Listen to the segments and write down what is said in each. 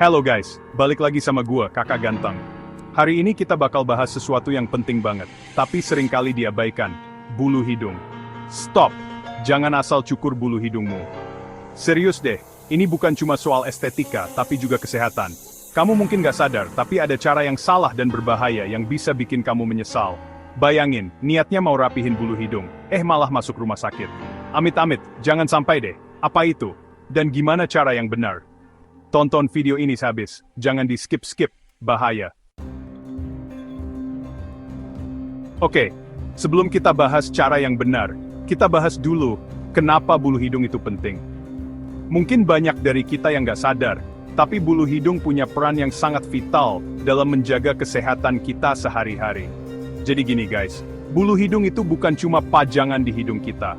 Halo guys, balik lagi sama gua, Kakak Ganteng. Hari ini kita bakal bahas sesuatu yang penting banget, tapi seringkali diabaikan, bulu hidung. Stop! Jangan asal cukur bulu hidungmu. Serius deh, ini bukan cuma soal estetika, tapi juga kesehatan. Kamu mungkin gak sadar, tapi ada cara yang salah dan berbahaya yang bisa bikin kamu menyesal. Bayangin, niatnya mau rapihin bulu hidung, malah masuk rumah sakit. Amit-amit, jangan sampai deh. Apa itu? Dan gimana cara yang benar? Tonton video ini habis, jangan di skip-skip, bahaya. Oke, sebelum kita bahas cara yang benar, kita bahas dulu, kenapa bulu hidung itu penting. Mungkin banyak dari kita yang gak sadar, tapi bulu hidung punya peran yang sangat vital dalam menjaga kesehatan kita sehari-hari. Jadi gini guys, bulu hidung itu bukan cuma pajangan di hidung kita.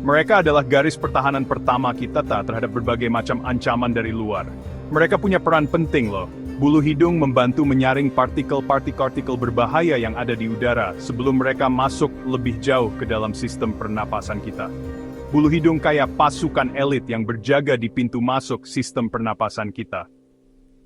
Mereka adalah garis pertahanan pertama kita terhadap berbagai macam ancaman dari luar. Mereka punya peran penting loh. Bulu hidung membantu menyaring partikel-partikel berbahaya yang ada di udara sebelum mereka masuk lebih jauh ke dalam sistem pernapasan kita. Bulu hidung kayak pasukan elit yang berjaga di pintu masuk sistem pernapasan kita.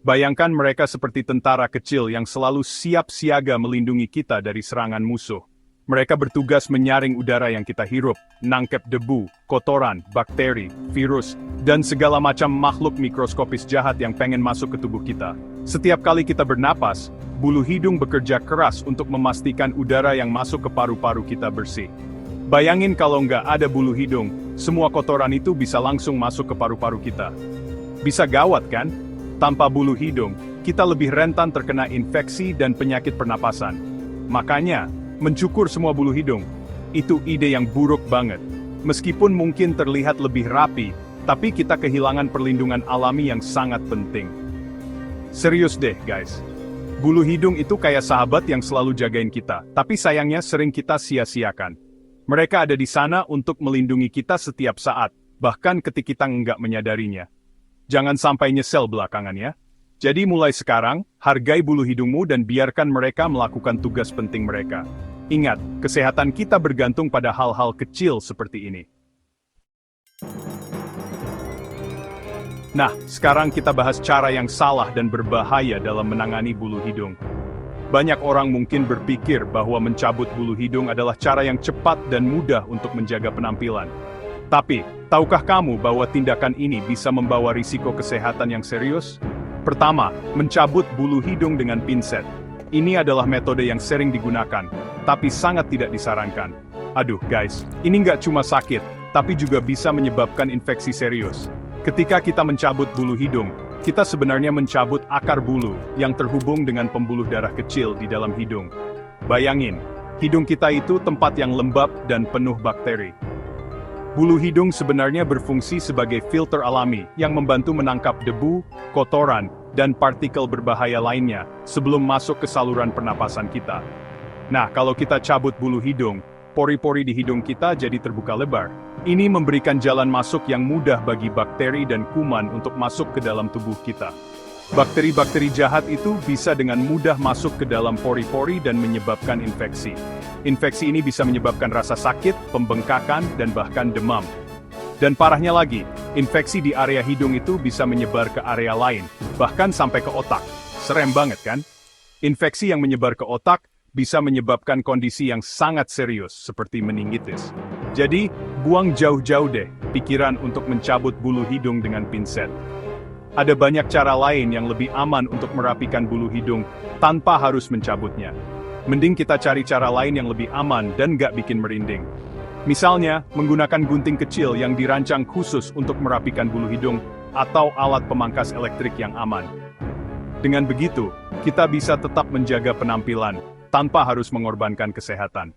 Bayangkan mereka seperti tentara kecil yang selalu siap siaga melindungi kita dari serangan musuh. Mereka bertugas menyaring udara yang kita hirup, nangkep debu, kotoran, bakteri, virus, dan segala macam makhluk mikroskopis jahat yang pengen masuk ke tubuh kita. Setiap kali kita bernapas, bulu hidung bekerja keras untuk memastikan udara yang masuk ke paru-paru kita bersih. Bayangin kalau nggak ada bulu hidung, semua kotoran itu bisa langsung masuk ke paru-paru kita. Bisa gawat kan? Tanpa bulu hidung, kita lebih rentan terkena infeksi dan penyakit pernapasan. Makanya, mencukur semua bulu hidung, itu ide yang buruk banget. Meskipun mungkin terlihat lebih rapi, tapi kita kehilangan perlindungan alami yang sangat penting. Serius deh guys. Bulu hidung itu kayak sahabat yang selalu jagain kita, tapi sayangnya sering kita sia-siakan. Mereka ada di sana untuk melindungi kita setiap saat, bahkan ketika kita nggak menyadarinya. Jangan sampai nyesel belakangan ya. Jadi mulai sekarang, hargai bulu hidungmu dan biarkan mereka melakukan tugas penting mereka. Ingat, kesehatan kita bergantung pada hal-hal kecil seperti ini. Nah, sekarang kita bahas cara yang salah dan berbahaya dalam menangani bulu hidung. Banyak orang mungkin berpikir bahwa mencabut bulu hidung adalah cara yang cepat dan mudah untuk menjaga penampilan. Tapi, tahukah kamu bahwa tindakan ini bisa membawa risiko kesehatan yang serius? Pertama, mencabut bulu hidung dengan pinset. Ini adalah metode yang sering digunakan, tapi sangat tidak disarankan. Aduh guys, ini nggak cuma sakit, tapi juga bisa menyebabkan infeksi serius. Ketika kita mencabut bulu hidung, kita sebenarnya mencabut akar bulu yang terhubung dengan pembuluh darah kecil di dalam hidung. Bayangin, hidung kita itu tempat yang lembab dan penuh bakteri. Bulu hidung sebenarnya berfungsi sebagai filter alami yang membantu menangkap debu, kotoran, dan partikel berbahaya lainnya sebelum masuk ke saluran pernapasan kita. Nah, kalau kita cabut bulu hidung, pori-pori di hidung kita jadi terbuka lebar. Ini memberikan jalan masuk yang mudah bagi bakteri dan kuman untuk masuk ke dalam tubuh kita. Bakteri-bakteri jahat itu bisa dengan mudah masuk ke dalam pori-pori dan menyebabkan infeksi. Infeksi ini bisa menyebabkan rasa sakit, pembengkakan, dan bahkan demam. Dan parahnya lagi, infeksi di area hidung itu bisa menyebar ke area lain, bahkan sampai ke otak. Serem banget kan? Infeksi yang menyebar ke otak bisa menyebabkan kondisi yang sangat serius, seperti meningitis. Jadi, buang jauh-jauh deh pikiran untuk mencabut bulu hidung dengan pinset. Ada banyak cara lain yang lebih aman untuk merapikan bulu hidung tanpa harus mencabutnya. Mending kita cari cara lain yang lebih aman dan nggak bikin merinding. Misalnya, menggunakan gunting kecil yang dirancang khusus untuk merapikan bulu hidung atau alat pemangkas elektrik yang aman. Dengan begitu, kita bisa tetap menjaga penampilan tanpa harus mengorbankan kesehatan.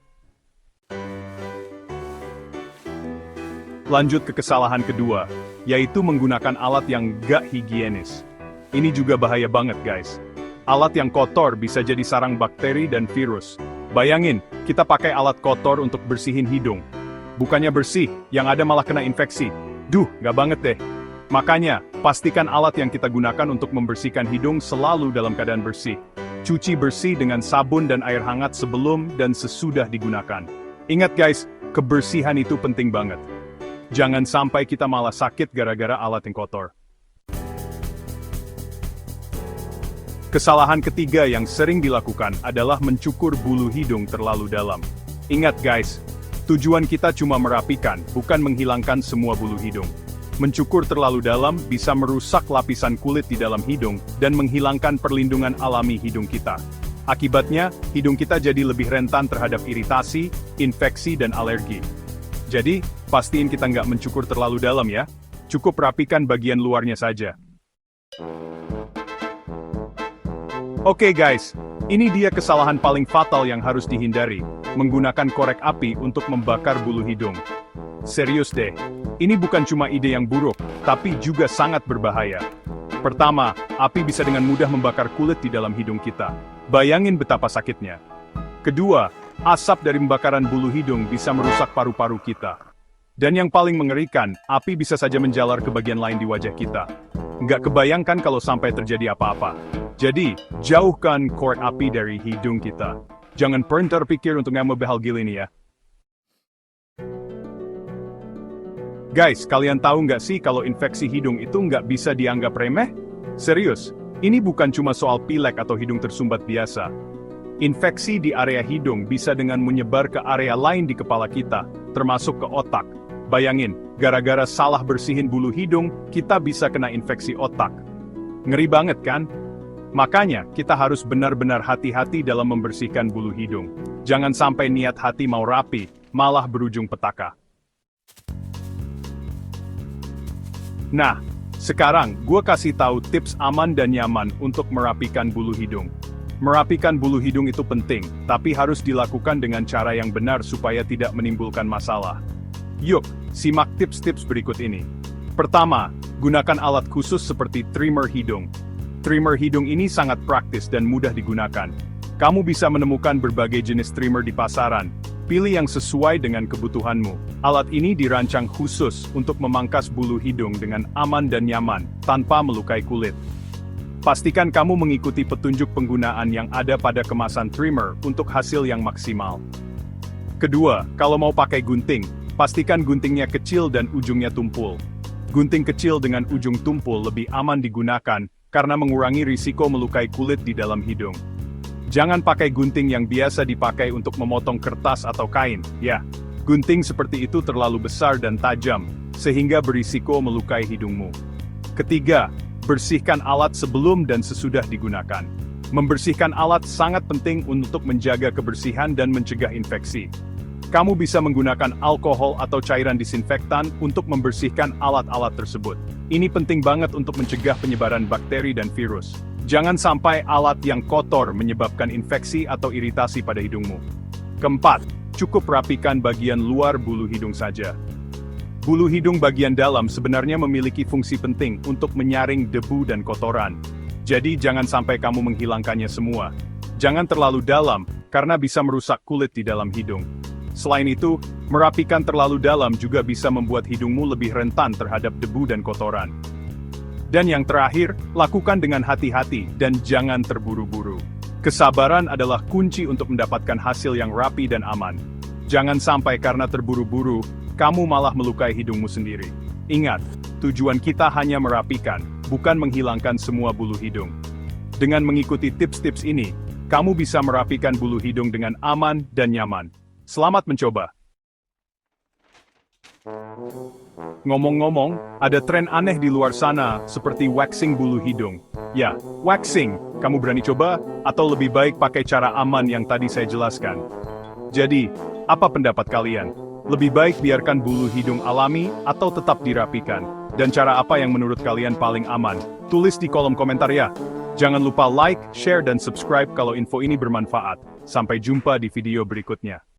Lanjut ke kesalahan kedua, yaitu menggunakan alat yang gak higienis. Ini juga bahaya banget guys. Alat yang kotor bisa jadi sarang bakteri dan virus. Bayangin, kita pakai alat kotor untuk bersihin hidung. Bukannya bersih, yang ada malah kena infeksi. Duh, gak banget deh. Makanya, pastikan alat yang kita gunakan untuk membersihkan hidung selalu dalam keadaan bersih. Cuci bersih dengan sabun dan air hangat sebelum dan sesudah digunakan. Ingat guys, kebersihan itu penting banget. Jangan sampai kita malah sakit gara-gara alat yang kotor. Kesalahan ketiga yang sering dilakukan adalah mencukur bulu hidung terlalu dalam. Ingat guys, tujuan kita cuma merapikan, bukan menghilangkan semua bulu hidung. Mencukur terlalu dalam bisa merusak lapisan kulit di dalam hidung dan menghilangkan perlindungan alami hidung kita. Akibatnya, hidung kita jadi lebih rentan terhadap iritasi, infeksi, dan alergi. Jadi, pastiin kita nggak mencukur terlalu dalam ya. Cukup rapikan bagian luarnya saja. Oke guys, ini dia kesalahan paling fatal yang harus dihindari, menggunakan korek api untuk membakar bulu hidung. Serius deh, ini bukan cuma ide yang buruk, tapi juga sangat berbahaya. Pertama, api bisa dengan mudah membakar kulit di dalam hidung kita. Bayangin betapa sakitnya. Kedua, asap dari pembakaran bulu hidung bisa merusak paru-paru kita. Dan yang paling mengerikan, api bisa saja menjalar ke bagian lain di wajah kita. Nggak kebayangkan kalau sampai terjadi apa-apa. Jadi, jauhkan korek api dari hidung kita. Jangan pernah terpikir untuk ngambil hal gila ini ya. Guys, kalian tahu nggak sih kalau infeksi hidung itu nggak bisa dianggap remeh? Serius, ini bukan cuma soal pilek atau hidung tersumbat biasa. Infeksi di area hidung bisa dengan menyebar ke area lain di kepala kita, termasuk ke otak. Bayangin, gara-gara salah bersihin bulu hidung, kita bisa kena infeksi otak. Ngeri banget kan? Makanya, kita harus benar-benar hati-hati dalam membersihkan bulu hidung. Jangan sampai niat hati mau rapi, malah berujung petaka. Nah, sekarang gue kasih tahu tips aman dan nyaman untuk merapikan bulu hidung. Merapikan bulu hidung itu penting, tapi harus dilakukan dengan cara yang benar supaya tidak menimbulkan masalah. Yuk, simak tips-tips berikut ini. Pertama, gunakan alat khusus seperti trimmer hidung. Trimmer hidung ini sangat praktis dan mudah digunakan. Kamu bisa menemukan berbagai jenis trimmer di pasaran. Pilih yang sesuai dengan kebutuhanmu. Alat ini dirancang khusus untuk memangkas bulu hidung dengan aman dan nyaman, tanpa melukai kulit. Pastikan kamu mengikuti petunjuk penggunaan yang ada pada kemasan trimmer untuk hasil yang maksimal. Kedua, kalau mau pakai gunting, pastikan guntingnya kecil dan ujungnya tumpul. Gunting kecil dengan ujung tumpul lebih aman digunakan, karena mengurangi risiko melukai kulit di dalam hidung. Jangan pakai gunting yang biasa dipakai untuk memotong kertas atau kain, ya. Gunting seperti itu terlalu besar dan tajam, sehingga berisiko melukai hidungmu. Ketiga, bersihkan alat sebelum dan sesudah digunakan. Membersihkan alat sangat penting untuk menjaga kebersihan dan mencegah infeksi. Kamu bisa menggunakan alkohol atau cairan disinfektan untuk membersihkan alat-alat tersebut. Ini penting banget untuk mencegah penyebaran bakteri dan virus. Jangan sampai alat yang kotor menyebabkan infeksi atau iritasi pada hidungmu. Keempat, cukup rapikan bagian luar bulu hidung saja. Bulu hidung bagian dalam sebenarnya memiliki fungsi penting untuk menyaring debu dan kotoran. Jadi jangan sampai kamu menghilangkannya semua. Jangan terlalu dalam, karena bisa merusak kulit di dalam hidung. Selain itu, merapikan terlalu dalam juga bisa membuat hidungmu lebih rentan terhadap debu dan kotoran. Dan yang terakhir, lakukan dengan hati-hati dan jangan terburu-buru. Kesabaran adalah kunci untuk mendapatkan hasil yang rapi dan aman. Jangan sampai karena terburu-buru, kamu malah melukai hidungmu sendiri. Ingat, tujuan kita hanya merapikan, bukan menghilangkan semua bulu hidung. Dengan mengikuti tips-tips ini, kamu bisa merapikan bulu hidung dengan aman dan nyaman. Selamat mencoba! Ngomong-ngomong, ada tren aneh di luar sana, seperti waxing bulu hidung. Ya, waxing, kamu berani coba? Atau lebih baik pakai cara aman yang tadi saya jelaskan? Jadi, apa pendapat kalian? Lebih baik biarkan bulu hidung alami, atau tetap dirapikan? Dan cara apa yang menurut kalian paling aman? Tulis di kolom komentar ya! Jangan lupa like, share, dan subscribe kalau info ini bermanfaat. Sampai jumpa di video berikutnya.